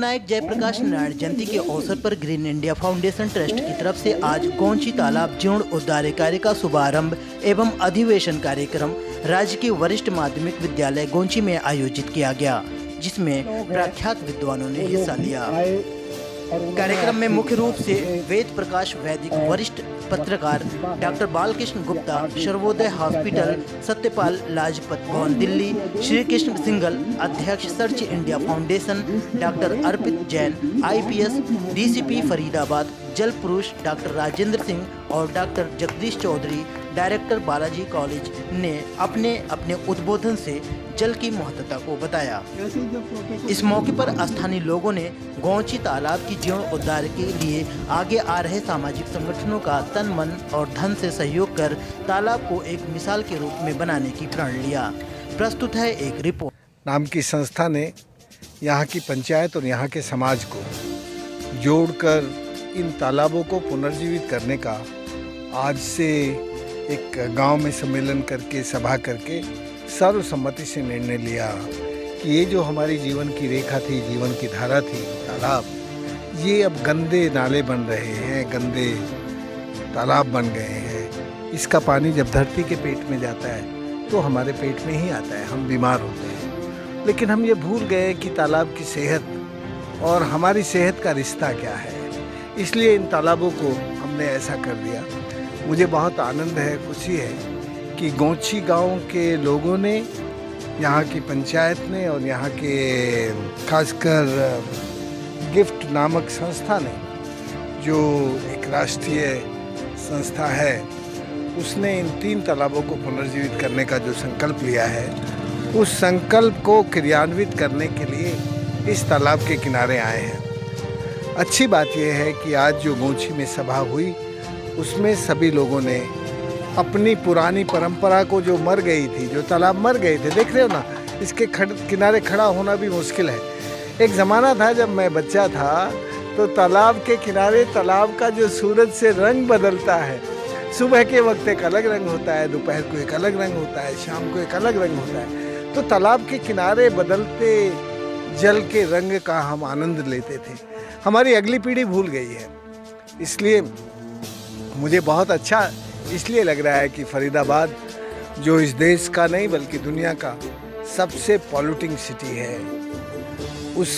लोकनायक जयप्रकाश नारायण जयंती के अवसर पर ग्रीन इंडिया फाउंडेशन ट्रस्ट की तरफ से आज गोंची तालाब जीर्णोद्धार कार्य का शुभारंभ एवं अधिवेशन कार्यक्रम राजकीय वरिष्ठ माध्यमिक विद्यालय गोंची में आयोजित किया गया, जिसमें प्रख्यात विद्वानों ने हिस्सा लिया। कार्यक्रम में मुख्य रूप से वेद प्रकाश वैदिक, वरिष्ठ पत्रकार डॉक्टर बालकृष्ण गुप्ता, सर्वोदय हॉस्पिटल, सत्यपाल लाजपत भवन दिल्ली, श्री कृष्ण सिंघल, अध्यक्ष search India foundation, doctor Arpit Jain, IPS DCP Faridabad, जल पुरुष डॉक्टर राजेंद्र सिंह और doctor Jagdish Chaudhary, director Balaji college ने अपने अपने उद्बोधन से जल की महत्वता को बताया। इस मौके पर स्थानीय लोगों ने गोंची तालाब की जीर्णोद्धार के लिए आगे आ रहे सामाजिक संगठनों का तन मन और धन से सहयोग कर तालाब को एक मिसाल के रूप में बनाने की प्रण लिया। प्रस्तुत है एक रिपोर्ट। नाम की संस्था ने यहाँ की पंचायत और यहाँ के समाज को जोड़कर इन तालाबों को पुनर्जीवित करने का आज से एक गांव में सम्मेलन करके सभा करके सर्वसम्मति से निर्णय लिया कि ये जो हमारी जीवन की रेखा थी, जीवन की धारा थी, तालाब, ये अब गंदे नाले बन रहे हैं, गंदे तालाब बन गए हैं। इसका पानी जब धरती के पेट में जाता है तो हमारे पेट में ही आता है, हम बीमार होते हैं। लेकिन हम ये भूल गए कि तालाब की सेहत और हमारी सेहत का रिश्ता क्या है। इसलिए इन तालाबों को हमने ऐसा कर दिया। मुझे बहुत आनंद है, खुशी है कि गोंची गांव के लोगों ने, यहाँ की पंचायत ने और यहाँ के खासकर गिफ्ट नामक संस्था ने, जो एक राष्ट्रीय संस्था है, उसने इन 3 तालाबों को पुनर्जीवित करने का जो संकल्प लिया है, उस संकल्प को क्रियान्वित करने के लिए इस तालाब के किनारे आए हैं। अच्छी बात यह है कि आज जो गोंची में सभा हुई उसमें सभी लोगों ने अपनी पुरानी परंपरा को, जो मर गई थी, जो तालाब मर गए थे, देख रहे हो ना, इसके किनारे खड़ा होना भी मुश्किल है। एक ज़माना था जब मैं बच्चा था तो तालाब के किनारे तालाब का जो सूरज से रंग बदलता है, सुबह के वक्त एक अलग रंग होता है, दोपहर को एक अलग रंग होता है, शाम को एक अलग रंग होता है। तो तालाब के किनारे बदलते जल के रंग का हम आनंद लेते थे। हमारी अगली पीढ़ी भूल गई है। इसलिए मुझे बहुत अच्छा इसलिए लग रहा है कि फरीदाबाद, जो इस देश का नहीं बल्कि दुनिया का सबसे पॉल्यूटिंग सिटी है, उस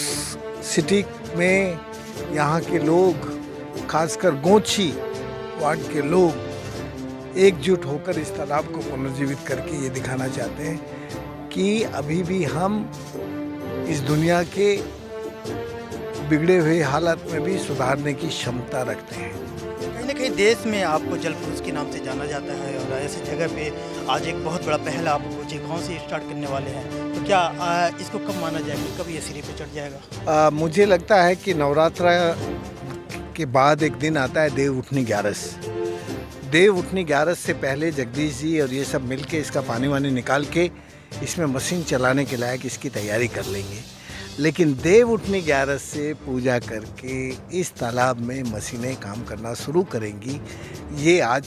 सिटी में यहाँ के लोग, खासकर गोंची वार्ड के लोग एकजुट होकर इस तालाब को पुनर्जीवित करके ये दिखाना चाहते हैं कि अभी भी हम इस दुनिया के बिगड़े हुए हालात में भी सुधारने की क्षमता रखते हैं। कहीं ना कहीं देश में आपको जल पुरुष के नाम से जाना जाता है और ऐसी जगह पे आज एक बहुत बड़ा पहल आप गोंची गाँव से स्टार्ट करने वाले हैं, तो क्या इसको कब माना जाएगा, कब ये सिरे पे चढ़ जाएगा? मुझे लगता है कि नवरात्रा के बाद एक दिन आता है देव उठनी 11। देव उठनी 11 से पहले जगदीश जी और ये सब मिलके इसका पानी वानी निकाल के इसमें मशीन चलाने के लायक इसकी तैयारी कर लेंगे। लेकिन देव उठनी 11 से पूजा करके इस तालाब में मशीनें काम करना शुरू करेंगी। ये आज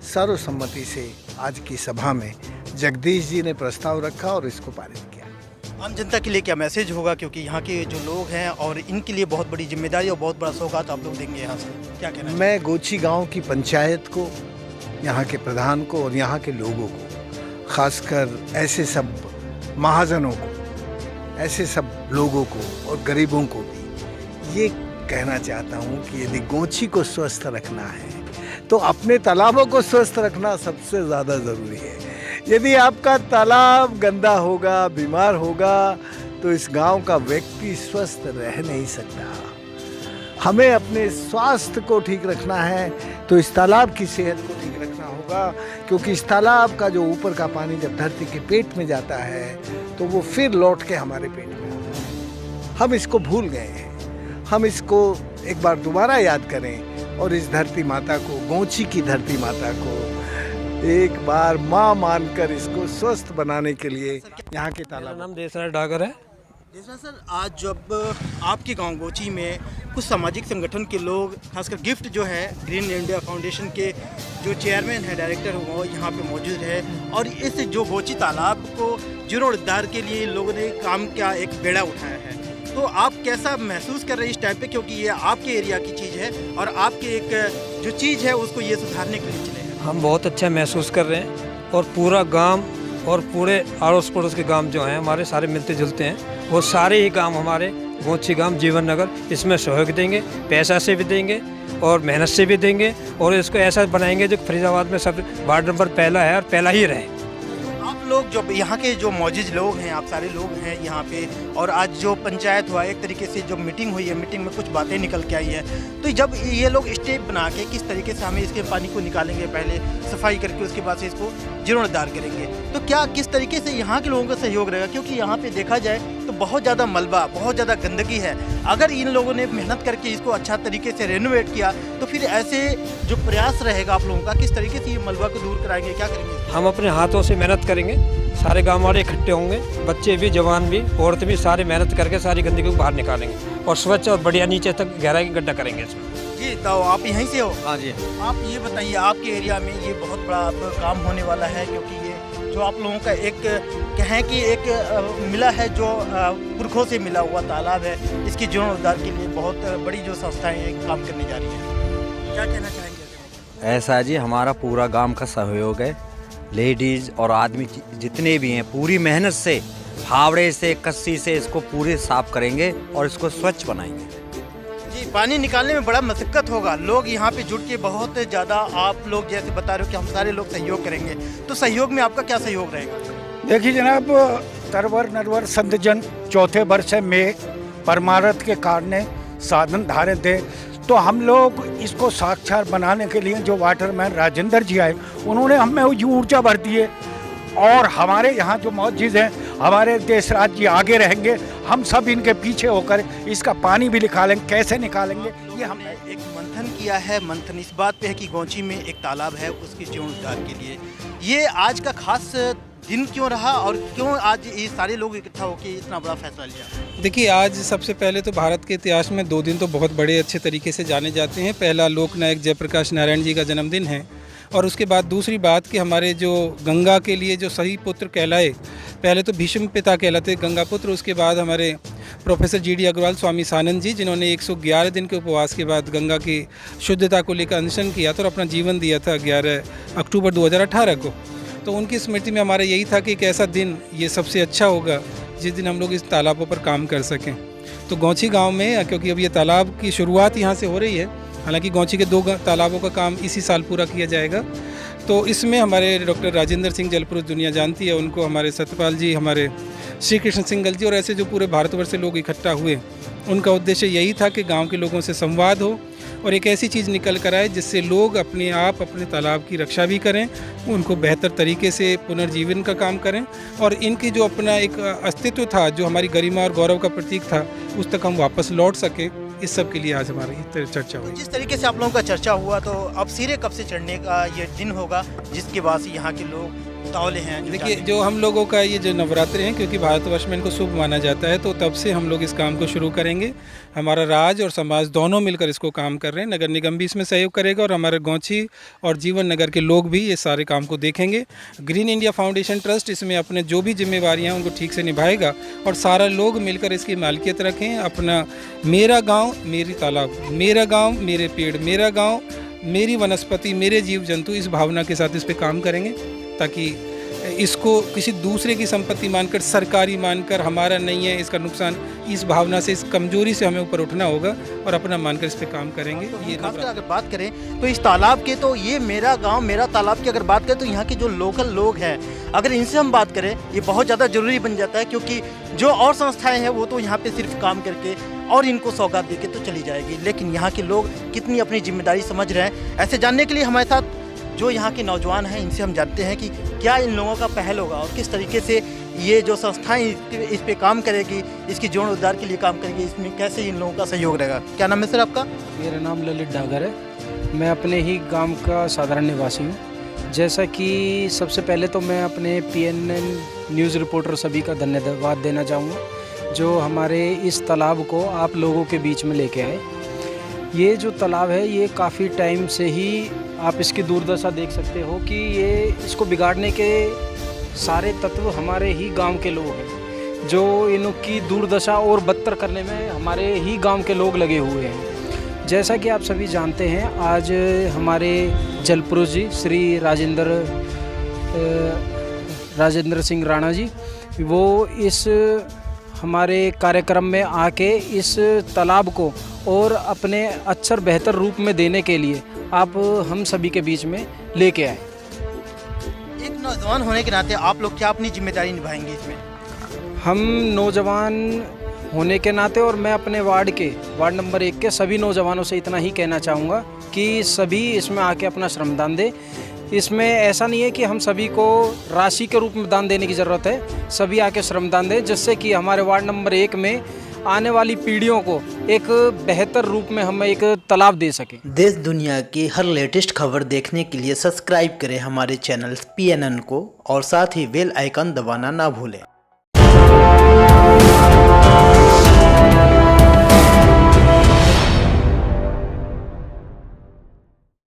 सर्वसम्मति से आज की सभा में जगदीश जी ने प्रस्ताव रखा और इसको पारित किया। आम जनता के लिए क्या मैसेज होगा, क्योंकि यहाँ के जो लोग हैं और इनके लिए बहुत बड़ी जिम्मेदारी और बहुत बड़ा सौगात आप लोग देंगे यहाँ से, क्या कहना है? मैं गोंची गांव की पंचायत को, यहाँ के प्रधान को और यहाँ के लोगों को, खासकर ऐसे सब महाजनों को, ऐसे सब लोगों को और गरीबों को भी ये कहना चाहता हूँ कि यदि गोंची को स्वस्थ रखना है तो अपने तालाबों को स्वस्थ रखना सबसे ज़्यादा ज़रूरी है। यदि आपका तालाब गंदा होगा, बीमार होगा, तो इस गांव का व्यक्ति स्वस्थ रह नहीं सकता। हमें अपने स्वास्थ्य को ठीक रखना है तो इस तालाब की सेहत को ठीक रखना होगा, क्योंकि इस तालाब का जो ऊपर का पानी जब धरती के पेट में जाता है तो वो फिर लौट के हमारे पेट में आता है। हम इसको भूल गए हैं। हम इसको एक बार दोबारा याद करें और इस धरती माता को, गोंची की धरती माता को एक बार माँ मानकर इसको स्वस्थ बनाने के लिए यहाँ के तालाब। नाम देसराज डागर है। देसराज सर, आज जब आपके गांव गोंची में कुछ सामाजिक संगठन के लोग, खासकर गिफ्ट जो है ग्रीन इंडिया फाउंडेशन के जो चेयरमैन है, डायरेक्टर, वो यहाँ पे मौजूद है और इस जो गोंची तालाब को जीर्णोद्धार के लिए लोगों ने काम का एक बेड़ा उठाया है, तो आप कैसा महसूस कर रहे हैं इस टाइम पे, क्योंकि ये आपके एरिया की चीज़ है और आपके एक जो चीज़ है उसको ये सुधारने के लिए चले हैं? हम बहुत अच्छा महसूस कर रहे हैं और पूरा गांव और पूरे अड़ोस पड़ोस के गांव जो हैं हमारे सारे मिलते जुलते हैं। वो सारे ही गांव हमारे गोंची गांव जीवन नगर इसमें सहयोग देंगे, पैसा से भी देंगे और मेहनत से भी देंगे और इसको ऐसा बनाएंगे जो फरीदाबाद में सब वार्ड नंबर पहला है और पहला ही रहे। आप लोग जो यहाँ के जो मौजूद लोग हैं, आप सारे लोग हैं यहाँ पे, और आज जो पंचायत हुआ एक तरीके से जो मीटिंग हुई है, मीटिंग में कुछ बातें निकल के आई है, तो जब ये लोग स्टेप बना के किस तरीके से हमें इसके पानी को निकालेंगे, पहले सफाई करके उसके बाद से इसको जीर्णोद्धार करेंगे, तो क्या किस तरीके से यहाँ के लोगों का सहयोग रहेगा? क्योंकि यहाँ पे देखा जाए तो बहुत ज़्यादा मलबा, बहुत ज़्यादा गंदगी है। अगर इन लोगों ने मेहनत करके इसको अच्छा तरीके से रेनोवेट किया तो फिर ऐसे जो प्रयास रहेगा आप लोगों का, किस तरीके से ये मलबा को दूर कराएंगे, क्या करेंगे? हम अपने हाथों से मेहनत करेंगे, सारे गांव वाले इकट्ठे होंगे, बच्चे भी, जवान भी, औरतें भी, सारे मेहनत करके सारी गंदगी को बाहर निकालेंगे और स्वच्छ और बढ़िया नीचे तक गहराई की गड्ढा करेंगे इसमें। जी, तो आप यहीं से हो? हाँ जी। आप ये बताइए, आपके एरिया में ये बहुत बड़ा अब काम होने वाला है, क्योंकि ये जो आप लोगों का एक कहें कि एक मिला है, जो पुरखों से मिला हुआ तालाब है, इसके जीर्णोद्धार के लिए बहुत बड़ी जो संस्थाएं काम करने जा रही हैं, क्या कहना चाहेंगे? ऐसा है जी, हमारा पूरा गांव का सहयोग है। लेडीज़ और आदमी जितने भी हैं पूरी मेहनत से, फावड़े से, कस्सी से इसको पूरे साफ करेंगे और इसको स्वच्छ बनाएंगे। जी, पानी निकालने में बड़ा मशक्कत होगा, लोग यहाँ पे जुट के बहुत ज़्यादा, आप लोग जैसे बता रहे हो कि हम सारे लोग सहयोग करेंगे, तो सहयोग में आपका क्या सहयोग रहेगा? देखिए जनाब, तरवर नरवर संतजन चौथे वर्ष में परमारथ के कारण साधन धारे थे, तो हम लोग इसको साक्षात बनाने के लिए जो वाटरमैन राजेंद्र जी आए, उन्होंने हमें ऊर्जा भर दी है और हमारे यहाँ जो मौजूद हैं, हमारे देश राज जी आगे रहेंगे, हम सब इनके पीछे होकर इसका पानी भी निकालेंगे। कैसे निकालेंगे ये हमने एक मंथन किया है। मंथन इस बात पे है कि गोंची में एक तालाब है, उसके जीर्णोद्धार के लिए ये आज का खास दिन क्यों रहा और क्यों आज ये सारे लोग इकट्ठा होकर इतना बड़ा फैसला लिया? देखिए, आज सबसे पहले तो भारत के इतिहास में 2 दिन तो बहुत बड़े अच्छे तरीके से जाने जाते हैं। पहला लोकनायक जयप्रकाश नारायण जी का जन्मदिन है और उसके बाद दूसरी बात कि हमारे जो गंगा के लिए जो सही पुत्र कहलाए, पहले तो भीष्म पिता कहलाते गंगा पुत्र, उसके बाद हमारे प्रोफेसर GD अग्रवाल स्वामी सानंद जी, जिन्होंने 111 दिन के उपवास के बाद गंगा की शुद्धता को लेकर अनशन किया था और अपना जीवन दिया था 11 अक्टूबर 2018 को। तो उनकी स्मृति में हमारा यही था कि एक ऐसा दिन ये सबसे अच्छा होगा जिस दिन हम लोग इस तालाबों पर काम कर सकें। तो गोंची गांव में, क्योंकि अब ये तालाब की शुरुआत यहाँ से हो रही है, हालांकि गोंची के 2 तालाबों का काम इसी साल पूरा किया जाएगा, तो इसमें हमारे डॉक्टर राजेंद्र सिंह जलपुरुष दुनिया जानती है उनको, हमारे सत्यपाल जी, हमारे श्री कृष्ण सिंगल जी और ऐसे जो पूरे भारतवर्ष से लोग इकट्ठा हुए, उनका उद्देश्य यही था कि गाँव के लोगों से संवाद हो और एक ऐसी चीज़ निकल कर आए जिससे लोग अपने आप अपने तालाब की रक्षा भी करें, उनको बेहतर तरीके से पुनर्जीवन का काम करें और इनकी जो अपना एक अस्तित्व था, जो हमारी गरिमा और गौरव का प्रतीक था, उस तक हम वापस लौट सके। इस सब के लिए आज हमारी चर्चा हुई। जिस तरीके से आप लोगों का चर्चा हुआ, तो अब सिरे कब से चढ़ने का ये दिन होगा जिसके बाद से यहाँ के लोग तावले हैं? देखिए, जो हम लोगों का ये जो नवरात्रि हैं, क्योंकि भारतवर्ष में इनको शुभ माना जाता है, तो तब से हम लोग इस काम को शुरू करेंगे। हमारा राज और समाज दोनों मिलकर इसको काम कर रहे हैं। नगर निगम भी इसमें सहयोग करेगा और हमारे गोंची और जीवन नगर के लोग भी ये सारे काम को देखेंगे। ग्रीन इंडिया फाउंडेशन ट्रस्ट इसमें अपने जो भी जिम्मेवारियाँ हैं उनको ठीक से निभाएगा और सारा लोग मिलकर इसकी मालिकियत रखें। अपना मेरा गाँव मेरी तालाब, मेरा गाँव मेरे पेड़, मेरा गाँव मेरी वनस्पति, मेरे जीव जंतु, इस भावना के साथ इस पर काम करेंगे ताकि इसको किसी दूसरे की संपत्ति मानकर, सरकारी मानकर, हमारा नहीं है इसका नुकसान, इस भावना से, इस कमजोरी से हमें ऊपर उठना होगा और अपना मानकर इस पे काम करेंगे। ये अगर बात करें तो इस तालाब के, तो ये मेरा गांव मेरा तालाब की अगर बात करें तो यहाँ के जो लोकल लोग हैं, अगर इनसे हम बात करें, ये बहुत ज़्यादा ज़रूरी बन जाता है, क्योंकि जो और संस्थाएँ हैं वो तो यहाँ पर सिर्फ काम करके और इनको सौगात दे के तो चली जाएगी, लेकिन यहाँ के लोग कितनी अपनी जिम्मेदारी समझ रहे हैं, ऐसे जानने के लिए हमारे साथ जो यहाँ के नौजवान हैं, इनसे हम जानते हैं कि क्या इन लोगों का पहल होगा और किस तरीके से ये जो संस्थाएं इस पे काम करेगी, इसकी जीर्णोद्धार के लिए काम करेगी, इसमें कैसे इन लोगों का सहयोग रहेगा। क्या नाम है सर आपका? मेरा नाम ललित डागर है, मैं अपने ही गांव का साधारण निवासी हूँ। जैसा कि सबसे पहले तो मैं अपने PNN न्यूज़ रिपोर्टर सभी का धन्यवाद देना चाहूँगा जो हमारे इस तालाब को आप लोगों के बीच में लेके आए। ये जो तालाब है ये काफ़ी टाइम से ही आप इसकी दुर्दशा देख सकते हो कि ये इसको बिगाड़ने के सारे तत्व हमारे ही गांव के लोग हैं, जो इनकी दुर्दशा और बदतर करने में हमारे ही गांव के लोग लगे हुए हैं। जैसा कि आप सभी जानते हैं, आज हमारे जलपुरुष जी श्री राजेंद्र सिंह राणा जी, वो इस हमारे कार्यक्रम में आके इस तालाब को और अपने अक्षर बेहतर रूप में देने के लिए आप हम सभी के बीच में लेके आए। एक नौजवान होने के नाते आप लोग क्या अपनी जिम्मेदारी निभाएंगे इसमें? हम नौजवान होने के नाते और मैं अपने वार्ड नंबर 1 के सभी नौजवानों से इतना ही कहना चाहूँगा कि सभी इसमें आके अपना श्रमदान दें। इसमें ऐसा नहीं है कि हम सभी को राशि के रूप में दान देने की ज़रूरत है, सभी आके श्रमदान दें, जिससे कि हमारे वार्ड नंबर 1 में आने वाली पीढ़ियों को एक बेहतर रूप में हम एक तालाब दे सकें। देश दुनिया की हर लेटेस्ट खबर देखने के लिए सब्सक्राइब करें हमारे चैनल PNN को और साथ ही बेल आइकन दबाना ना भूलें।